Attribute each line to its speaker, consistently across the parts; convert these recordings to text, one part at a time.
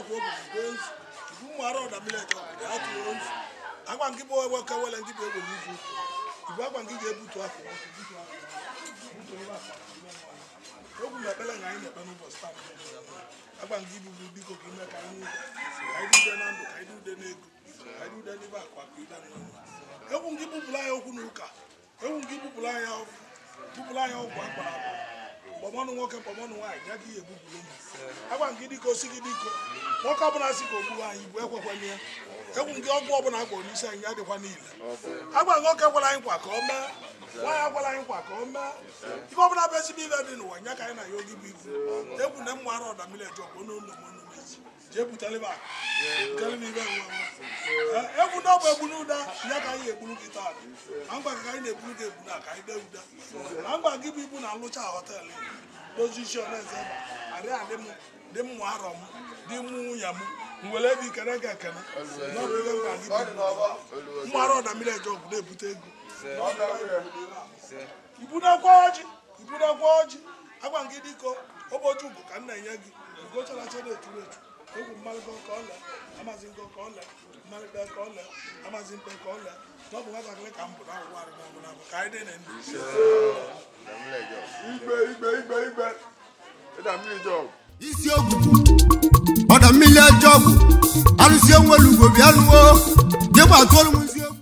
Speaker 1: kwa obodo Chukwu mara ọda mmiri eje ọgụ ya tụọ ozu agwa nke bụ ewe ka wele ndị bụ egbe n'izu ibu agwa nke ga-ebutu afọ ogwu mekpele na anyị na-ekpe n'ụbọchị taa agwa nke ibubu biko ka ime ka anyị ude na ndụ ka anyị ude n'ego ka anyị ude n'ebe akwa ka ude n'ọnụ egwu nke bupụrụ anyị okwu n'ụka egwu nke bupụrụ anyị ọgwụ akpara mkpọmọnụ nwoke mkpọmọnụ nwaanyị ya gị ebupụrụ m agwa nke dịka osi gị dịko nwoke ọbụla si ka ogburu anyị bụ ekwekwanye ya egwu nke ọgwụ ọbụla akpọrọ n'isi anyị ya dịkwa niile agwa nwoke gwara anyị nkwa ka o mee nwaanyị agwara anyị nkwa ka o mee ife ọbụla bụ ezigbo ibe dị n'ụwa nya ka anyị na ya oge bụ ibu egwu na mma ara ọda mmiri eji ọgwụ n'ụlọ mọnụ mezi jee buteleba ibe egwu na ọbụ egbu n'ụda ya ka anyị egburu gị taa na ngwa ka anyị na-egburu gị egbu na ka anyị dee ụda na ngwa gị bụ ibu na nlụcha họteelụ pozishọn eze adị dị mmụ arọ m dị mmụ nwunye m nwere ebe ikene ga ekene n'ọbụ ebe mkpa gị mmụ arọ ọda mmiri eji ọgwụ na-ebute ego ibudekwa ọjị agwa nke dịko ụbọchị ugwu ka m na-enye gị ugocharacha na-eturu etu egwu mmalịgo ka ọle amazi ngo ka ọle mmalịkpe ka ọle amazi mkpe ka ọle n'ọbụ nwatakịrị ka m bụ na agwụ arị n'ọbụ n'abụ ka anyị dị na ndị
Speaker 2: isi ogwugwu ọda mmiri eje ọgwụ arụsie nwere ugwo bịa lụọ jegbu atụọrụ m isi egwu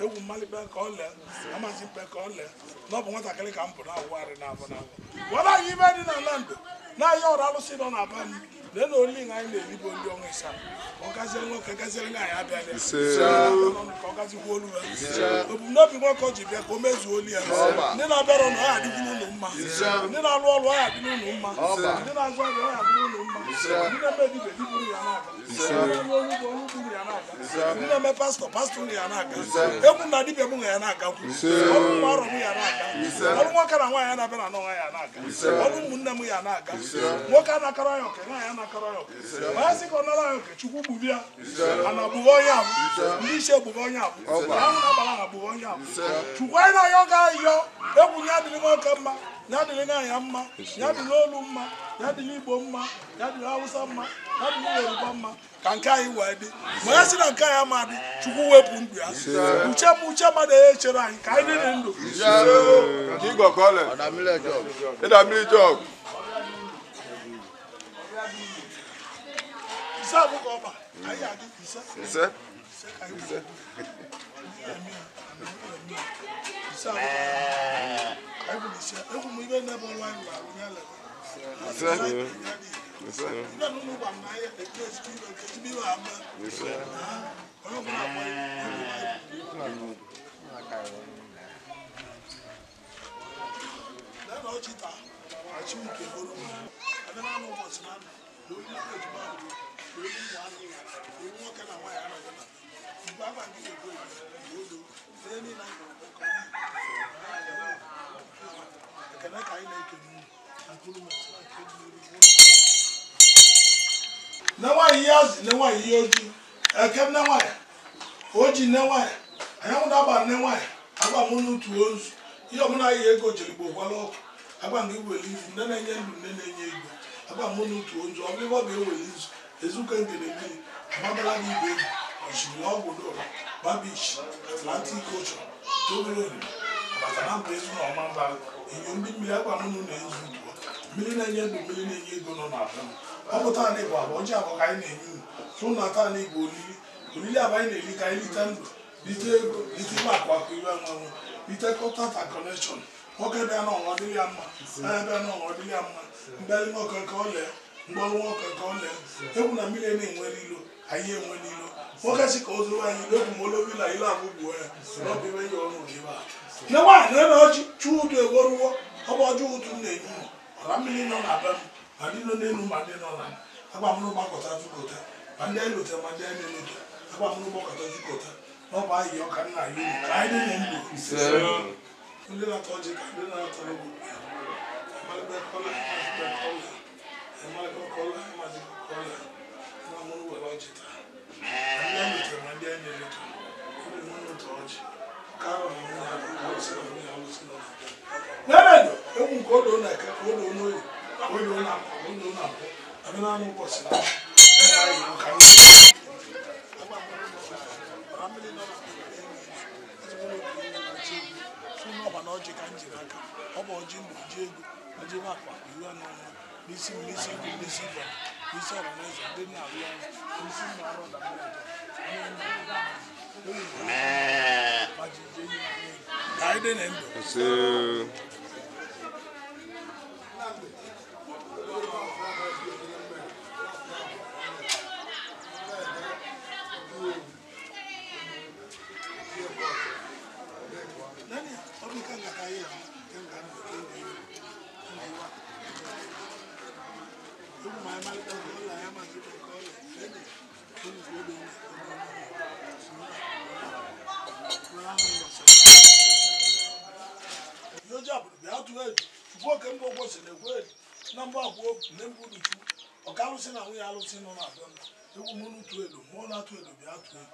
Speaker 1: egwu mmalịkpe ka ọle amazi mkpe ka ọle n'ọbụ nwatakịrị ka m bụ na-awụgharị n'afọ were anyị ibe dị n'ala ndụ n'ahịa ọrụ alụsị nọ na be m lee na oli anyị na-eribo ndị ọnwa ịsa ọgaziere nwoke gaziere nwaanyị abịa ka ọ gazikwa olu ya ebumnobi nwoke o ji bịa ka o mezuo olu ya ndị na-abịara ọnụ ọya adịgwu n'ụlọ mma ndị na-alụ ọrụ ọya adị n'ụlọ mma ndị na-azụ ahịa ọya adị n'ụlọ mma ndị na-eme dibe diburu ya na-aga ndị na-eme ọrụ ugbo ọrụ ugbo ya na-aga ndị na-eme pastọ ya na-aga egwu na dibịa mụ ya na-agakwu ọrụ nwa ọrụ m ya na-aga ọrụ nwoke na nwaanyị na-abịa na n'ọnwa ya na-aga ọrụ ụmụnne m ya na-aga nwoke anakara ya oke nwaanyị anakara ya oke ma ya sị ka ọ nara ya oke chukwu gburu ya ana gburu onye abụ ndị isi egburu onye abụ ahụ na-agbara ha gburu onye abụ chukwu anyị na-ayọ ga ayọ egwu ya adịrị nwoke mma ya dịrị n'anya mma, ya dịrị olu mma, ya dịrị Igbo mma, ya dịrị Hausa mma, ya dịrị Yoruba mma ka nke anyị wee dị. Ma ya sị na nke anyị ama dị, Chukwu wepụ ndụ ya. Uche mmadụ ya echere anyị ka anyị dị ndụ. Ise abụọ ka ọ ba, anyị adị ise. Neway years, Neway Yogi, I kept Neway. Oji Neway, I don't know about Neway. I got Munu to us. You are not a go to the Bobalo. I want you will leave, then I got Munu to us. I'll never be always. As you can get a me, Mamma baby, or she will go. Babish, Atlantic culture, Togo, but I'm based on Mamba. You meet me up on Munu and million go on after. All the time, they were watching our kind name. Soon not any bully. We are buying a little little mark what we were on. Little contact and connection. Okay, then on what the Yamma, and then on what the Yamma, Belly Walker Collar, Ball Walker Collar, even a million when you look. I hear when you look. What has it goes away? You look more of I love who not the way you all give up. No one, no, true to a war. How about you to name? I'm million on them. I didn't know my dinner on them. About no back of Tazuka. And then look at my damn minute. About no back of Tazuka. No by your can I didn't know. You didn't touch it. I did not tell you. I'm going to call it. I'm going to call it. I'm going to call it. I'm going to watch it. And then little, and then little. You don't want to touch. Carol, I will see on me. I will see on me. No, don't go down like a cold on you. We don't know. I mean, I'm what's it. I didn't your job, you have to work and work was in a word. Number of work, then go to or Carlson and we are losing on our done. You will move to it, more not to it, be out to it.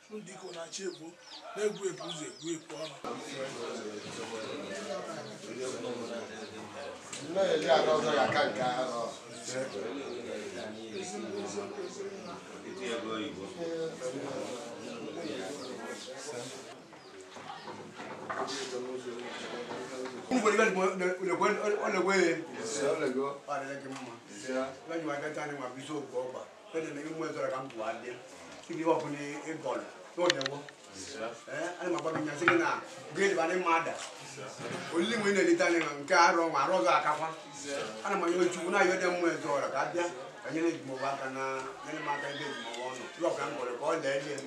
Speaker 1: Soon Dico and Chevo, they will lose a great one.
Speaker 3: On the way, when you are getting my visual over, then the name was I come to Adia. If you open a ball, no, there was. I'm about to say now, great by the mother. Only when the Italian car on my Rosa Capa. I'm going to know you them with or a Gadia. And you need Movakana, then Margaret, you are going to call the alien.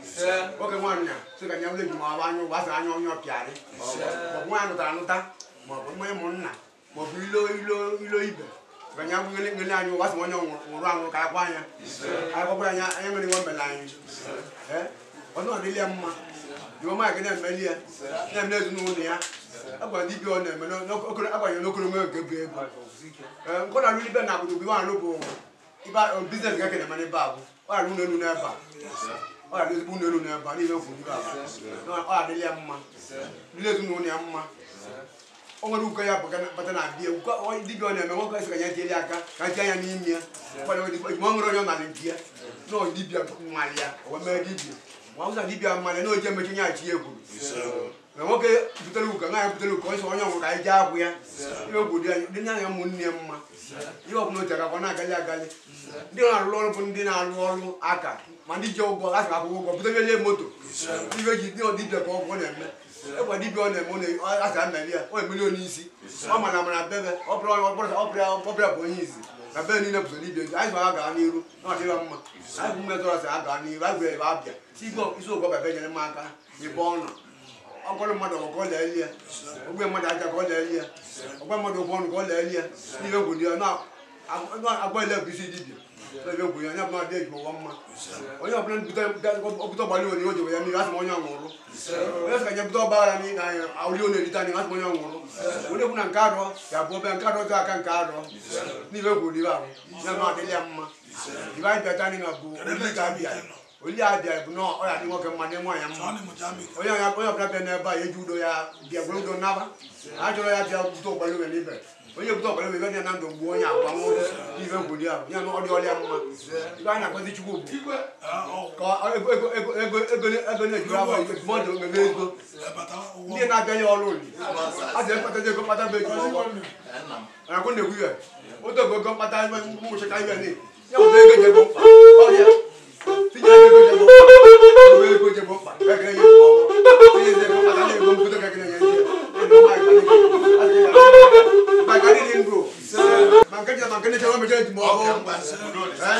Speaker 3: Okay, one year, so can you live my one was on your carry? But one of the Mona, Mobilo, when you're willing to was one around Capuana. I am only one line. But not really a month. You might get a million. Then there's no near. About the on them, no local good. What I really been able to be one local. If I own business, I get money back. I don't know never. I just won't know never. No, I really am. Little no near. onwere uko ya bata na bia uko dibia na eme nwoke esi ka ya tieli aka ka tia ya n'ime ya kwado dibia ma nwere onye na nke ya no dibia mmali ya o me dibia ma uza dibia mmali no je mechi nya chi egwu na nwoke butere uko nga ya butere uko so onye nwere ka ije agwu ya iwe egwu dị nya ya munne mma iwe ọbụla otere ka na agali agali ndị na-arụ ọrụ bụ ndị na-arụ ọrụ aka ma ndị ji ụgwọ a sị akwụkwọ ụgwọ butere moto iwe ji dị dibia ka ọgwụ na-eme ebe dibia ọ na-eme asa mmeri ya o emeli onye isi ọ mana mana bebe ọbụla bụ onye isi na be niile bụ dibia anyị zụrụ aga n'iru na ọdịrọ mma anyị bụ mmetọrọ sị aga n'iru anyị gwere ebe abịa isi ụgwọ bebe nyere m aka ibe ọnụ ọgwọrọ mmadụ ọgwọ ka ọ leeli ya ogbe mmadụ aja ka ọ leeli ya ọgwa mmadụ ụgwọ ọnụ ka ọ leeli ya n'ihe gwuri ya na agba ele bụ isi dibia ebe gwuri ya anya bụ na adị eji ụgwọ mma onye ọbụla bute ọgbali onye o jewe ya mmiri asị m onye ọṅụrụ onye sị ka nye bute ọgba aghara n'ihi na awụli ọ na-erite anyị asị m onye ọṅụrụ onye ekwu na nke arọ ya bụ obe nke arọ ọzọ aka nke arọ n'ibe gwuru ibe ahụ ya na adịrị ya mma ibe anyị bịata anyị na bụ oli abịa bụ na ọ ya dị nwoke mma dị nwaanyị mma onye ọbụla bịa n'ebe a eji udo ya bịa gwere udo naba a chọrọ ya bịa bute ọgbali onwe n'ibe onye bute ọgbali onwe ya na ndụ mgbe onye agwa nwoke n'ibe gwuru ahụ ya na ọ dị ọrịa mma ibe anyị na-agbazi chukwu bụ ka ego na-ejuru abụ mmadụ mebe ego ndị na-abịa ya ọrụ oli a sị ekpatazi ego kpata bụ eji ọgwọ anakwu na-ekwu ya otu ego mkpata mmụchaka ibe na ya bụ ego ji ego mkpa ọrịa tinye ego ji ego mkpa ego ji ego mkpa kekere ya ego ọgwọ tinye ego mkpata na ego mbuto kekere ya ezi maka ndị ndụ ma nke ji na ma nke na-eche nwe meche ejima ọgwụ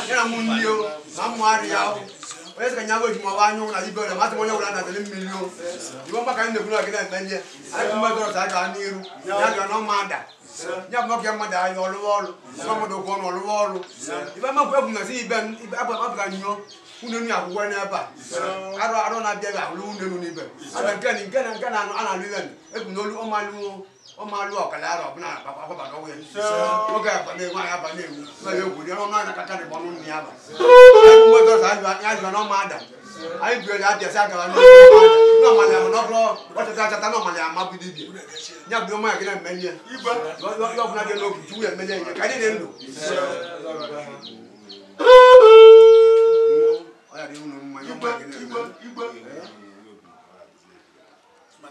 Speaker 3: ya na mụ ndị o ma mmụ arịa onye sị ka nyago ejima ọgwụ anya ụlọ na ibe ọrịa masị m onye gwara na tele mmiri o iwe mgbaka anyị na-ekwu na gị na-eme ihe anyị bụ mmadụ ọzọ aka n'iru ya jụọ na ọma ada ya bụ nwoke mmadụ anya ọlụwa ọrụ nwa mmadụ okwu ọnụ ọlụwa ọrụ ibe mmakwu egwu na si ibe apụta nyo unenu akwụkwọ n'ebe a arụ na-abịa ga ahụrụ unenu n'ibe ada nke na a na-alụ ibe egwu n'olu ọmalụ ọkala arọ ọbụla akwabata ọgwụ ya nwoke abalị nwaanyị abalị ewu mere egwu dị ọnụ anya kacha dịbọ ọnụ nne ya ba mmadụ ọzọ ya jụọ na ọma ada anyị bụrụ ya abịasị agara n'ọmalị ama n'ọbụrụ ọchata achata n'ọmalị ama bụ dibia ya bụ ọma ya gị na-eme ihe ọbụla dị n'obi chukwu ya emenye ihe ka anyị dị ndụ ọ ya dị unu mma